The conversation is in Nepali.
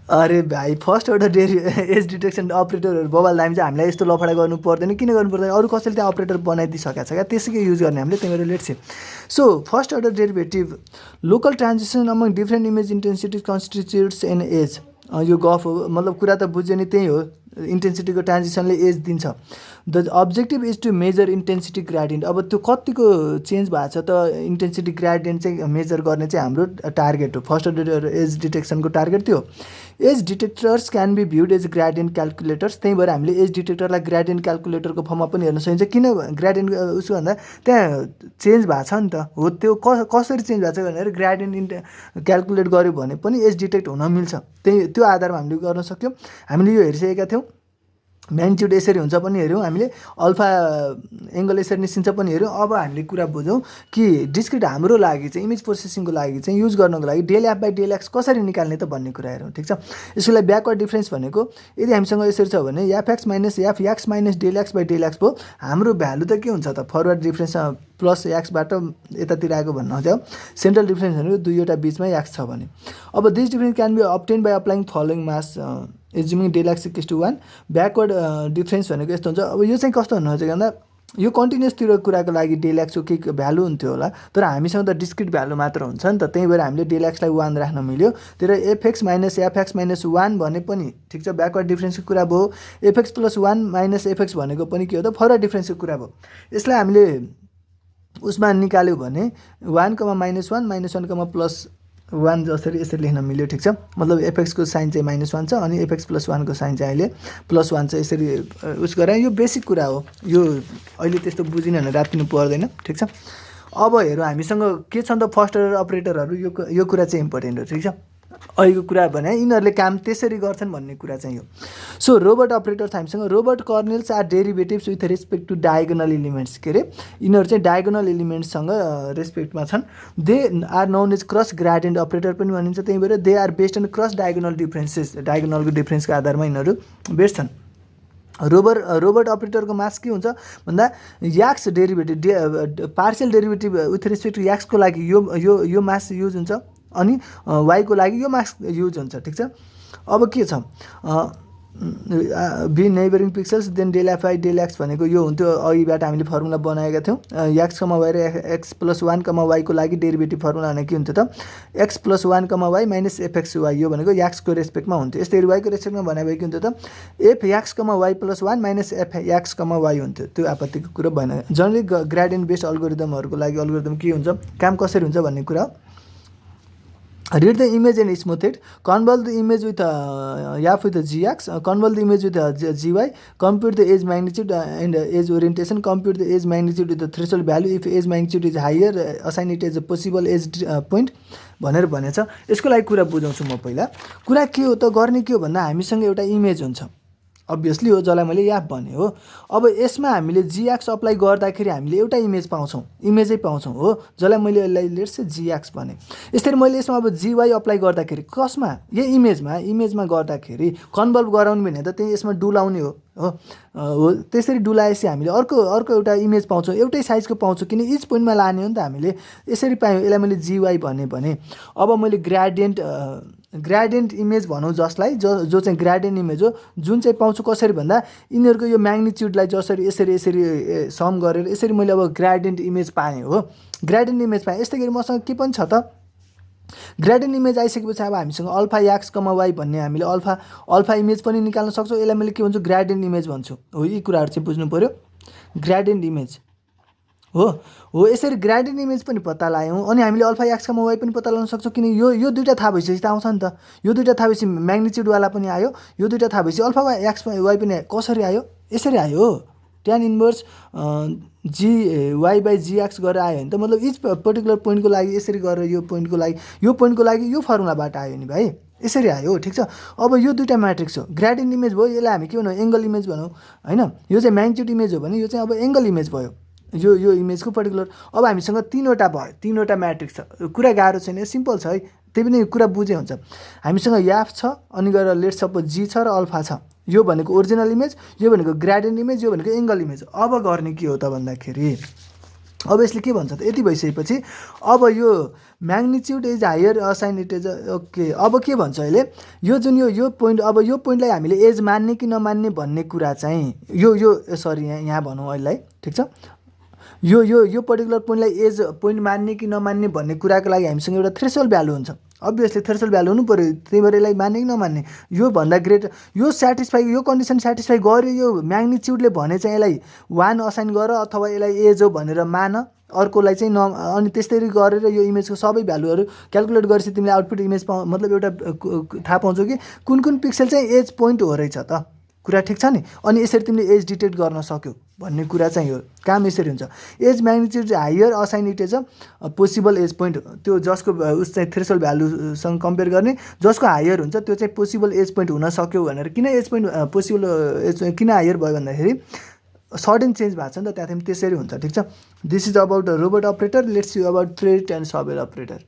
अरे भाइ फर्स्ट अर्डर एज डिटेक्सन अपरेटरहरू बबाल दामी चाहिँ हामीलाई यस्तो लफडा गर्नु पर्दैन, किन गर्नु पर्दैन, अरू कसैले त्यहाँ अपरेटर बनाइदिइसकेको छ क्या, त्यसैकै युज गर्ने हामीले। त्यही भएर let's say so first order derivative local transition among different image intensity constitutes an edge. यो गफ हो, मतलब कुरा त बुझ्यो नि, त्यही हो, इन्टेन्सिटीको ट्रान्जिसनले एज दिन्छ। The objective is to measure intensity gradient. अब त्यो कतिको चेन्ज भएको छ त इन्टेन्सिटी ग्रेडियन्ट चाहिँ मेजर गर्ने चाहिँ हाम्रो टार्गेट हो। फर्स्ट अर्डर एज डिटेक्सनको टार्गेट त्यो। Edge detectors can be viewed as gradient calculators. त्यही भएर हामीले एज डिटेक्टरलाई ग्रेडियन्ट क्यालकुलेटरको फर्ममा पनि हेर्न सकिन्छ। किन ग्रेडियन्ट उसो भन्दा त्यहाँ चेन्ज भएको छ नि त, हो त्यो कसरी चेन्ज भएको छ भनेर ग्रेडियन्ट क्यालकुलेट गऱ्यो भने पनि एज डिटेक्ट हुन मिल्छ। त्यही त्यो आधारमा हामीले गर्न सक्यौँ। हामीले यो हेरिसकेका थियौँ, म्याग्निट्युड यसरी हुन्छ पनि हेऱ्यौँ हामीले, अल्फा एङ्गल यसरी निस्किन्छ पनि हेऱ्यौँ। अब हामीले कुरा बुझौँ कि डिस्क्रिट हाम्रो लागि चाहिँ इमेज प्रोसेसिङको लागि चाहिँ युज गर्नको लागि del F by del X कसरी निकाल्ने त भन्ने कुरा हेरौँ, ठिक छ। यसको लागि ब्याकवर्ड डिफ्रेन्स भनेको यदि हामीसँग यसरी छ भने F X minus F X minus del X by del X भयो। हाम्रो भ्यालु त के हुन्छ त फरवर्ड डिफ्रेन्स प्लस एक्सबाट यतातिर आएको भन्नु हो। सेन्ट्रल डिफ्रेन्स भनेको दुईवटा बिचमा एक्स छ भने। अब this difference can be obtain by applying following mass assuming del X equals to 1। Backward difference भनेको यस्तो हुन्छ। अब यो चाहिँ कस्तो हुनुहुन्छ भन्दा यो कन्टिन्युसतिर कुराको लागि डेल एक्सको के भ्यालु हुन्थ्यो होला, तर हामीसँग त डिस्क्रिट भ्यालु मात्र हुन्छ नि त। त्यही भएर हामीले डेल एक्सलाई 1 राख्न मिल्यो। तर एफएक्स माइनस एफएक्स माइनस 1 भने पनि ठिक छ, ब्याकवर्ड डिफ्रेन्सको कुरा भयो। एफएक्स प्लस 1 माइनस एफएक्स भनेको पनि के हो त फरवर्ड डिफ्रेन्सको कुरा भयो। यसलाई हामीले उसमा निकाल्यो भने 1 माइनस 1 माइनस 1 प्लस 1 जसरी यसरी लेख्न मिल्यो, ठिक छ। मतलब एफएक्सको साइन चाहिँ माइनस 1 छ अनि एफएक्स प्लस 1 को साइन चाहिँ अहिले प्लस 1 छ, यसरी उस गराएँ। यो बेसिक कुरा हो, यो अहिले त्यस्तो बुझिन भने रातिनु पर्दैन, ठिक छ। अब हेरौँ हामीसँग के छ त फर्स्ट अर्डर अपरेटरहरू, यो कुरा चाहिँ इम्पोर्टेन्ट हो, ठिक छ। अहिलेको कुरा भने यिनीहरूले काम त्यसरी गर्छन् भन्ने कुरा चाहिँ हो। सो रोबोट अपरेटर्स हामीसँग robot kernels are derivatives with respect to diagonal elements. के अरे यिनीहरू चाहिँ डायगोनल एलिमेन्ट्ससँग रेस्पेक्टमा छन्। They are known as cross gradient operator पनि भनिन्छ। त्यही भएर they are based on cross diagonal differences. डायगोनलको डिफ्रेन्सको आधारमा यिनीहरू बेस्ड छन्। रोबोट अपरेटरको मास के हुन्छ भन्दा X derivative partial derivative with respect to याक्सको लागि यो मास युज हुन्छ अनि वाईको लागि यो मास युज हुन्छ, ठिक छ। अब के छ be neighbouring pixels then del F I del X भनेको यो हुन्थ्यो। अघिबाट हामीले फर्मुला बनाएका थियौँ। एक्स कमा वाई र एक्स प्लस 1 कमा वाईको लागि डेरिभेटिभ फर्मुला भने के हुन्थ्यो त X plus 1 comma Y minus F X Y. यो भनेको एक्सको रेस्पेक्टमा हुन्थ्यो। यस्तै वाईको रेस्पेक्टमा भने के हुन्थ्यो त F X comma Y plus 1 minus F X comma Y हुन्थ्यो। त्यो आपत्तिको कुरो भएन। जनरली ग्रेडियन्ट बेस्ड अल्गोरिदमहरूको लागि अल्गोरिदम के हुन्छ, काम कसरी हुन्छ भन्ने कुरा। Read the image and smooth it. Convolve the image with f with gx. Convolve the image with gy. Compute the edge magnitude and edge orientation. Compute the edge magnitude with the threshold value. If edge magnitude is higher, assign it as a possible edge point. भनेर भनेछ। यसको लागि कुरा बुझाउँछु म। पहिला कुरा के हो त गर्ने के हो भन्दा हामीसँग एउटा इमेज हुन्छ अभियसली हो, जसलाई मैले याप भने हो। अब यसमा हामीले जीएक्स अप्लाई गर्दाखेरि हामीले एउटा इमेज पाउँछौँ, इमेजै पाउँछौँ हो, जसलाई मैले यसलाई लेट्स से जीएक्स भने। यसरी मैले यसमा अब जीवाई अप्लाई गर्दाखेरि कसमा यही इमेजमा गर्दाखेरि कन्भल्भ गराउने भने त त्यही यसमा डुलाउने हो। त्यसरी डुलाएपछि हामीले अर्को एउटा इमेज पाउँछौँ, एउटै साइजको पाउँछौँ, किन इच पोइन्टमा लाने हो नि त हामीले। यसरी पायौँ, यसलाई मैले जीवाई भने अब मैले ग्रेडियन्ट इमेज भनौँ जसलाई जो चाहिँ ग्रेडियन्ट इमेज हो, जुन चाहिँ पाउँछु कसरी भन्दा यिनीहरूको यो म्याग्निट्युडलाई जसरी यसरी सम गरेर यसरी मैले अब ग्रेडियन्ट इमेज पाएँ हो। ग्रेडियन्ट इमेज पाएँ। यस्तै गरी मसँग के पनि छ त ग्रेडियन्ट इमेज आइसकेपछि अब हामीसँग अल्फा एक्स कमा वाई भन्ने हामीले अल्फा इमेज पनि निकाल्न सक्छौँ। यसलाई मैले के भन्छु ग्रेडियन्ट इमेज भन्छु हो। यी कुराहरू चाहिँ बुझ्नु पर्यो। ग्रेडियन्ट इमेज हो यसरी ग्रेडियन्ट इमेज पनि पत्ता लगायौँ अनि हामीले अल्फा एक्स कमा वाई पनि पत्ता लगाउन सक्छौँ। किन यो दुईवटा थाहा भइसकेपछि त आउँछ नि त। यो दुईवटा थाहा भएपछि म्याग्निट्युडवाला पनि आयो, यो दुईवटा थाहा भएपछि अल्फा एक्स वाई पनि कसरी आयो, यसरी आयो। Tan inverse G Y by G X गरेर आयो भने त मतलब इच पर्टिकुलर पोइन्टको लागि यसरी गरेर यो पोइन्टको लागि यो फर्मुलाबाट आयो नि भाइ, यसरी आयो, ठिक छ। अब यो दुईवटा म्याट्रिक्स हो। ग्रेडियन्ट इमेज भयो, यसलाई हामी के भनौँ एङ्गल इमेज भनौँ होइन। यो चाहिँ म्याग्निट्युड इमेज हो भने यो चाहिँ अब एङ्गल इमेज भयो, यो इमेजको पर्टिकुलर। अब हामीसँग तीनवटा भयो, तीनवटा म्याट्रिक्स छ। कुरा गाह्रो छैन, सिम्पल छ है, त्यही पनि कुरा बुझे हुन्छ। हामीसँग याफ छ अनि गएर लेट सपोज जी छ र अल्फा छ। यो भनेको ओरिजिनल इमेज, यो भनेको ग्रेडियन्ट इमेज, यो भनेको एङ्गल इमेज। अब गर्ने के हो त भन्दाखेरि अभियसली के भन्छ त यति भइसकेपछि अब यो magnitude is higher assign it is okay. अब के भन्छ अहिले यो जुन यो पोइन्ट, अब यो पोइन्टलाई हामीले एज मान्ने कि नमान्ने भन्ने कुरा चाहिँ यो सरी यहाँ भनौँ अहिले, ठिक छ। यो पर्टिकुलर पोइन्टलाई एज पोइन्ट मान्ने कि नमान्ने भन्ने कुराको लागि हामीसँग एउटा थ्रेसोल्ड भ्यालु हुन्छ। अभियसली थ्रेसोल्ड भ्यालु हुनु पऱ्यो, त्यही भएर यसलाई मान्ने कि नमान्ने, यो भन्दा ग्रेट यो सेटिस्फाई, यो कन्डिसन सेटिस्फाई गर्यो यो म्याग्निच्युडले भने चाहिँ यसलाई 1 असाइन गर अथवा यसलाई एज हो भनेर मान, अर्कोलाई चाहिँ अनि त्यस्तै गरेर यो इमेजको सबै भ्यालुहरू क्यालकुलेट गरेपछि तिमीले आउटपुट इमेज मतलब एउटा थाहा पाउँछौ कि कुन कुन पिक्सल चाहिँ एज पोइन्ट हो रहेछ त, कुरा ठिक छ नि। अनि यसरी तिमीले एज डिटेक्ट गर्न सक्यौ भन्ने कुरा चाहिँ हो, काम यसरी हुन्छ। As magnitude higher assign it as a possible edge point, त्यो जसको उस चाहिँ थ्रेसोल्ड भ्यालुसँग कम्पेयर गर्ने, जसको हायर हुन्छ त्यो चाहिँ पोसिबल एज पोइन्ट हुन सक्यो भनेर। किन एज पोइन्ट पोसिबल एज किन हायर भयो भन्दाखेरि सडन चेन्ज भएको छ नि त, त्यहाँदेखि त्यसरी हुन्छ, ठिक छ। This is about robot operator. Let's see about thread and सबवेयर अपरेटर।